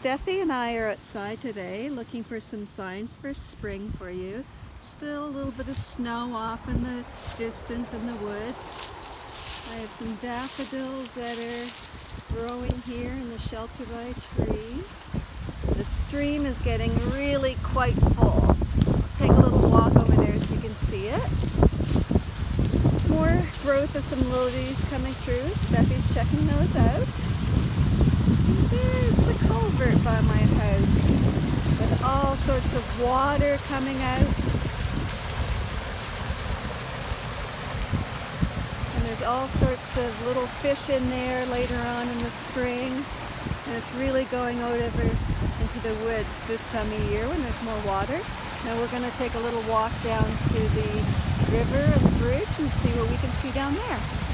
Steffi and I are outside today looking for some signs for spring for you. Still a little bit of snow off in the distance in the woods. I have some daffodils that are growing here in the shelter by a tree. The stream is getting really quite full. I'll take a little walk over there so you can see it. More growth of some lilies coming through. Steffi's checking those out. There's the culvert by my house with all sorts of water coming out. And there's all sorts of little fish in there later on in the spring. And it's really going out over into the woods this time of year when there's more water. Now we're going to take a little walk down to the river and the bridge and see what we can see down there.